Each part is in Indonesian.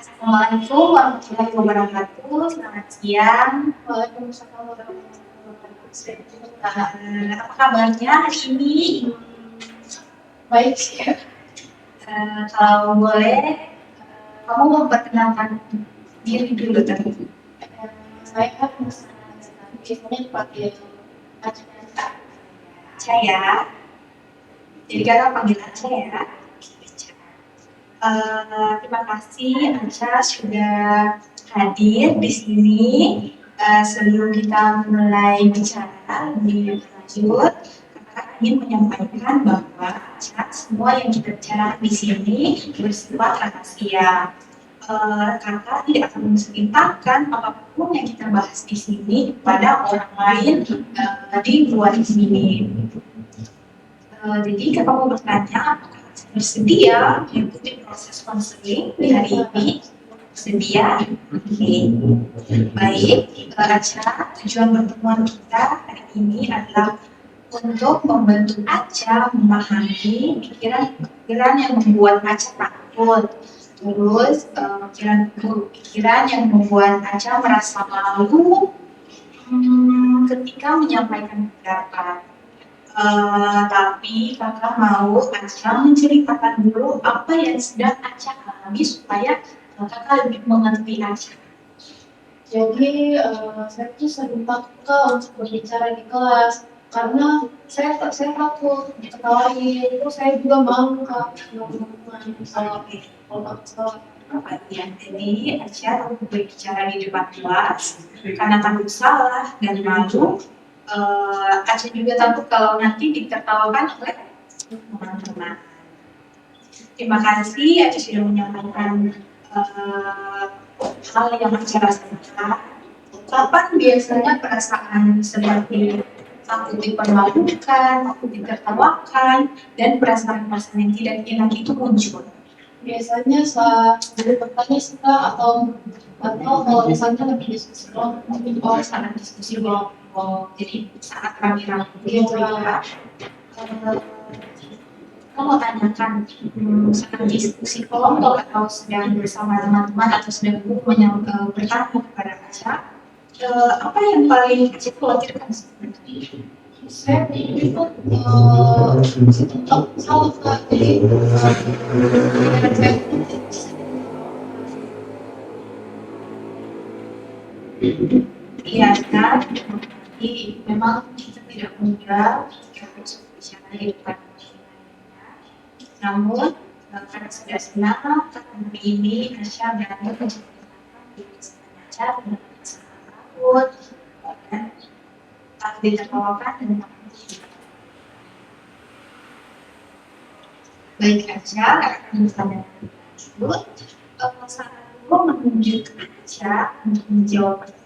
Assalamualaikum warahmatullahi wabarakatuh. Selamat siang. Waalaikumsalam warahmatullahi wabarakatuh. Apa kabarnya hari ini? Baik sih. Kalau boleh, kamu memperkenalkan diri dulu tadi. Saya biasanya dipanggil Aca ya. Jadi kakak panggil Aca ya. Terima kasih Aca sudah hadir di sini. Sebelum kita mulai bicara lebih lanjut, kakak ingin menyampaikan bahwa semua yang kita bicarakan di sini bersifat rahasia. Kakak tidak akan menceritakan apapun yang kita bahas di sini pada orang lain di luar sini. Jadi kakak mau bertanya, apakah bersedia mengikuti proses konseling di hari ini? Bersedia? Oke. Baik, Aca, tujuan pertemuan kita hari ini adalah untuk membantu Aca memahami pikiran-pikiran yang membuat Aca takut. Terus pikiran yang membuat Aca merasa malu ketika menyampaikan pendapat. Tapi kakak mau Aca menceritakan dulu apa yang sedang Aca alami supaya kakak lebih mengerti Aca. Jadi saya tuh sering takut untuk berbicara di kelas karena saya takut diketawain. Terus saya juga malu Kak kalau salah. Jadi Aca berbicara di depan kelas karena takut salah dan malu. Aca juga takut kalau nanti ditertawakan oleh teman-teman. Terima kasih Aca sudah menyampaikan hal yang Aca rasakan. Kapan biasanya perasaan seperti takut dipermalukan, takut ditertawakan, dan perasaan-perasaan yang tidak enak itu muncul? Biasanya saat bertanya suka atau kalau misalnya lagi diskusi kelompok, saat diskusi kelompok, jadi saat rame-rame kamu mau tanyakan saat diskusi kelompok atau sedang bersama teman-teman atau sedang bertanya kepada Aca, apa yang paling Aca khawatirkan sebenarnya? Saya itu salah Kak, jadi Iya kan, jadi memang kita tidak mudah jika harus berbicara di depan lainnya. Namun karena sudah senang hari ini Aca berani menceritakan diri Aca dengan rasa takut dan takut ditertawakan dan takut. Baik Aca, akan bertanya tersebut. Saat aku menunjuk Aca untuk menjawab pertanyaan,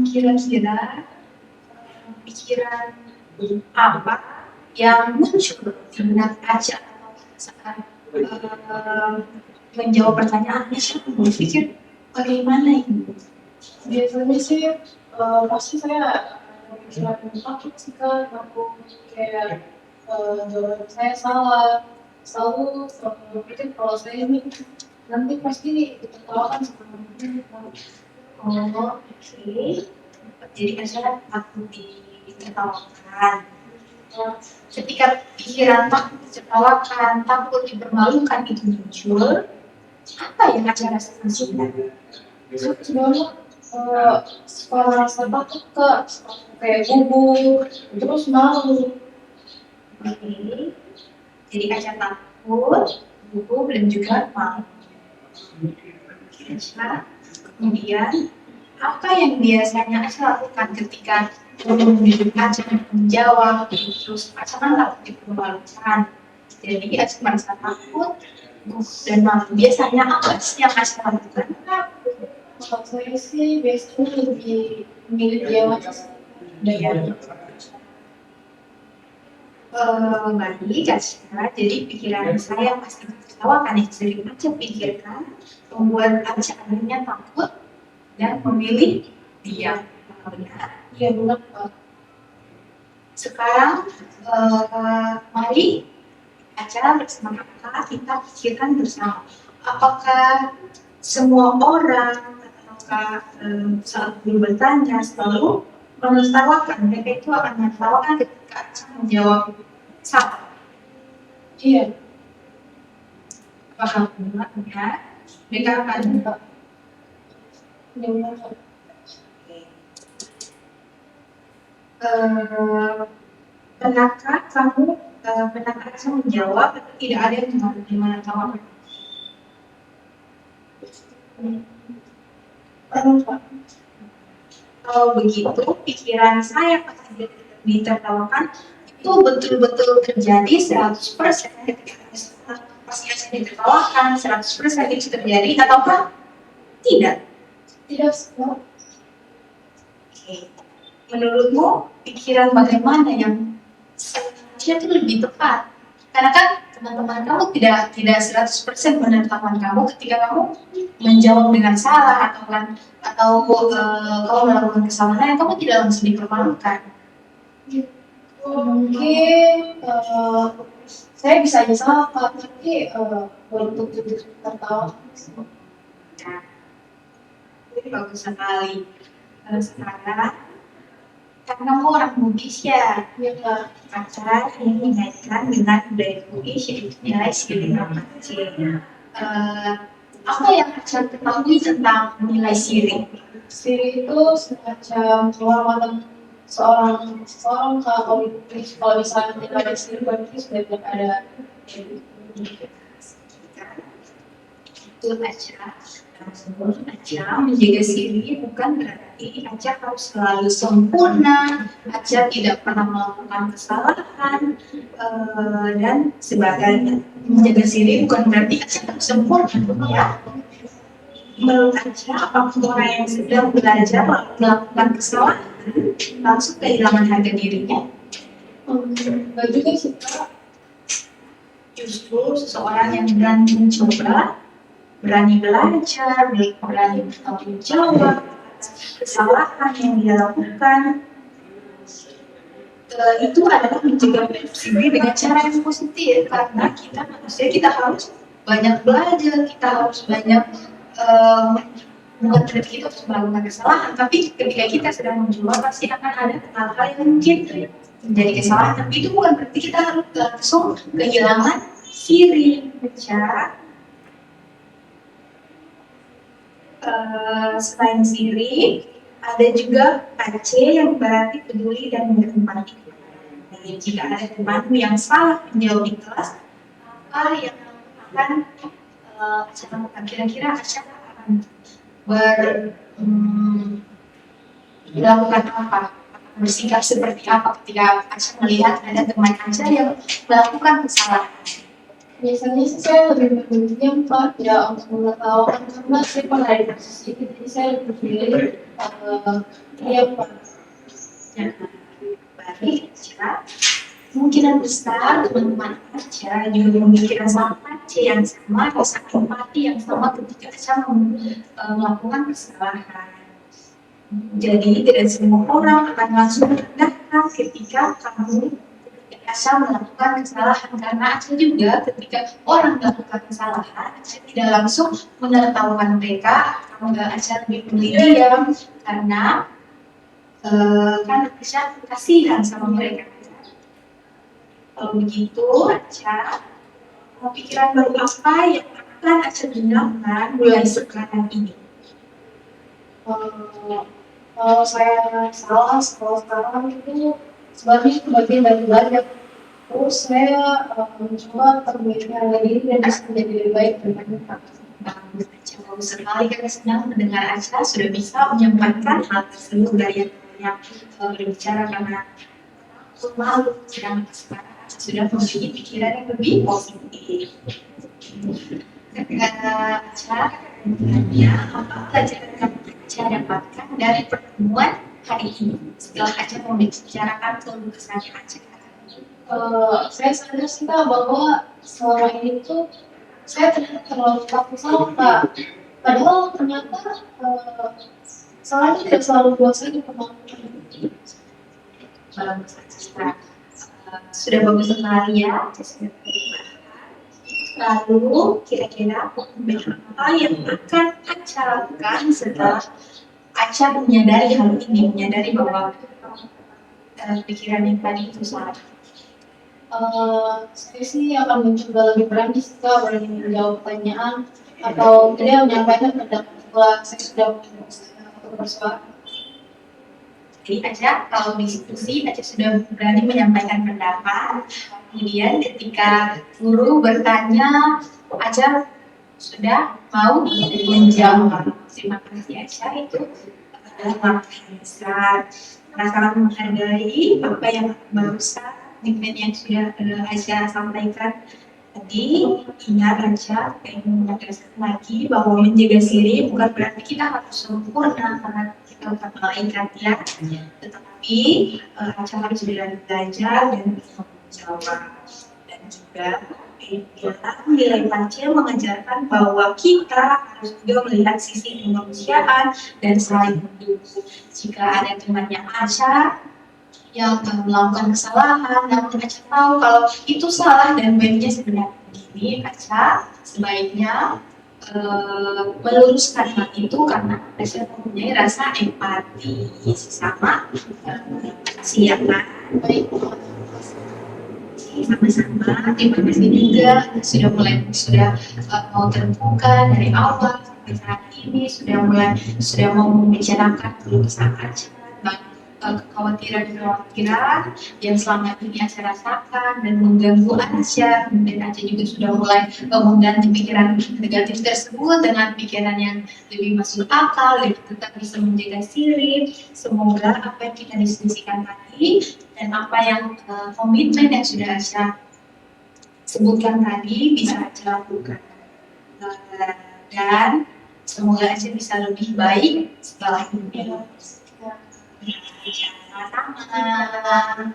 kira-kira pikiran apa yang muncul di benak Aca saat menjawab pertanyaan Aca berpikir bagaimana ini? biasanya sih pasti saya pikiran takut sih Kak, takut kayak jawaban saya salah, selalu berpikir kalau saya ini nanti pasti ditertawakan sama teman-teman. Oh, oke. Jadi Aca takut ditertawakan. Ketika pikiran takut ditertawakan, takut dipermalukan itu muncul, apa yang Aca rasakan sebenarnya? Sebenarnya suka rasa takut Kak, kayak gugup, terus malu. Oke. Jadi Aca takut, gugup dan juga malu. Aca, kemudian apa yang biasanya Aca lakukan ketika Aca menjawab, terus Aca kan takut dipermalukan. Jadi Aca merasa takut, gugup dan malu. Biasanya apa sih yang Aca lakukan? Kalau saya sih biasanya lebih memilih diam aja sih. Baik Aca, jadi pikiran saya pasti tertawakan yang sering Aca pikirkan membuat Aca akhirnya takut dan memilih diam. Benar? Iya benar Pak. Sekarang mari Aca bersama kakak kita pikirkan bersama apakah semua orang ataukah saat guru bertanya selalu menertawakan, mereka itu akan menertawakan ketika Aca menjawab salah. Iya. Paham ya? Mereka akan pernahkah kamu pernahkah Aca menjawab atau tidak ada yang menertawakan? Kalau begitu, pikiran saya pasti ditertawakan itu betul-betul terjadi 100% ketika pasti Aca ditertawakan 100% itu terjadi ataukah tidak? Tidak semua. Oke. Menurutmu pikiran bagaimana yang seharusnya itu lebih tepat? Karena kan teman-teman kamu tidak 100% menertawakan kamu ketika kamu menjawab dengan salah atau kamu melakukan kesalahan yang kamu tidak langsung dipermalukan. Mungkin saya bisa aja salah Pak, tapi untuk tertawa. Nah, itu bagus sekali. Sekarang karena kamu orang Bugis ya, Aca ingin mengaitkan dengan budaya Bugis yaitu nilai siri apa yang Aca ketahui tentang nilai siri? Siri itu semacam penghormatan seorang kalau misalnya nilai siri berarti sudah ada itu Aca menjaga siri bukan berarti Aca harus selalu sempurna, Aca tidak pernah melakukan kesalahan dan sebagainya. Menjaga siri bukan berarti Aca harus sempurna, ya. Menurut Aca, apapun orang yang sedang belajar melakukan kesalahan langsung kehilangan harga dirinya. Enggak juga sih Kak. Justru seseorang yang berani mencoba, berani belajar, berani bertanggung jawab kesalahan yang dia lakukan, itu adalah menjaga diri dengan cara yang positif. Karena kita manusia, kita harus banyak belajar, kita harus banyak bukan berarti kita harus melakukan kesalahan, tapi ketika kita sedang mencoba pasti akan ada hal-hal yang mungkin menjadi kesalahan, tapi itu bukan berarti kita harus langsung kehilangan siri. Selain siri, ada juga AC yang berarti peduli dan berempati. Jadi jika ada temanmu yang salah menjawab di kelas, apa yang akan Aca lakukan? Kira-kira Aca akan melakukan apa? Bersikap seperti apa ketika Aca melihat ada teman Aca yang melakukan kesalahan? Biasanya sih saya lebih berdiam Pak, ya untuk mengetahukan karena saya pernah di posisi itu, jadi saya lebih pilih diam Pak. Ya, baik Aca. Kemungkinan besar teman-teman Aca juga memiliki rasa empati yang sama, rasa empati yang sama ketika Aca melakukan kesalahan. Jadi tidak semua orang akan langsung merendahkan ketika Aca melakukan kesalahan, karena Aca juga ketika orang melakukan kesalahan, Aca tidak langsung menertawakan mereka, Aca lebih memilih diam karena kan Aca kasihan sama mereka. Kalau begitu, Aca, pikiran baru apa yang akan Aca gunakan mulai sekarang ini? Kalau saya salah sekarang itu sebenarnya bagian dari belajar. Terus saya mencoba memperbaiki harga diri dan bisa menjadi lebih baik daripada Bagus Aca, bagus sekali, karena senang mendengar Aca sudah bisa menyampaikan hal tersebut dari yang berbicara karena malu, sedang sekarang sudah memiliki pikiran yang lebih positif. Aca, apa pelajaran kamu Aca dapatkan dari pertemuan hari ini setelah Aca membicarakan keluh kesahnya Aca? Saya sadar sih Kak bahwa selama ini tuh saya ternyata terlalu takut salah Kak. Padahal ternyata salahnya tidak selalu buat saya dipermalukan. Sudah bagus sekali ya. Lalu kira-kira apa yang akan Aca lakukan setelah Aca menyadari hal ini, menyadari bahwa pikiran yang tadi itu salah? Saya sih akan mencoba lebih berani sih Kak, berani menjawab pertanyaan atau tidak menyampaikan pendapat setelah saya sudah menyelesaikan atau bersuara. Jadi Aca kalau diskusi Aca sudah berani menyampaikan pendapat, kemudian ketika guru bertanya Aca sudah mau menjawab. Terima kasih Aca, itu adalah langkah yang besar. Sangat menghargai apa yang barusan statement yang sudah Aca sampaikan tadi. Ingat Aca, ingin menegaskan lagi bahwa menjaga diri bukan berarti kita harus sempurna karena kita bukan malaikat ya, tetapi Aca harus belajar dan menjawab. Dan juga nilai Pancil mengajarkan bahwa kita harus juga melihat sisi kemanusiaan dan saling mendukung. Jika ada temannya Aca yang melakukan kesalahan, namun Aca tahu kalau itu salah dan baiknya sebenarnya begini, Aca sebaiknya meluruskan hal itu karena Aca mempunyai rasa empati sesama siapa. Baik, sama-sama. Terima kasih juga sudah mau terbuka dari awal sampai saat ini, sudah mau membicarakan keluhan Aca dan kekhawatiran yang selama ini Aca rasakan dan mengganggu Aca. Kemudian Aca juga sudah mulai mengganti pikiran negatif tersebut dengan pikiran yang lebih masuk akal, lebih tetap bisa menjaga diri. Semoga apa yang kita diskusikan tadi dan apa yang komitmen yang sudah Aca sebutkan tadi bisa Aca lakukan, dan semoga Aca bisa lebih baik setelah ini. Sama-sama.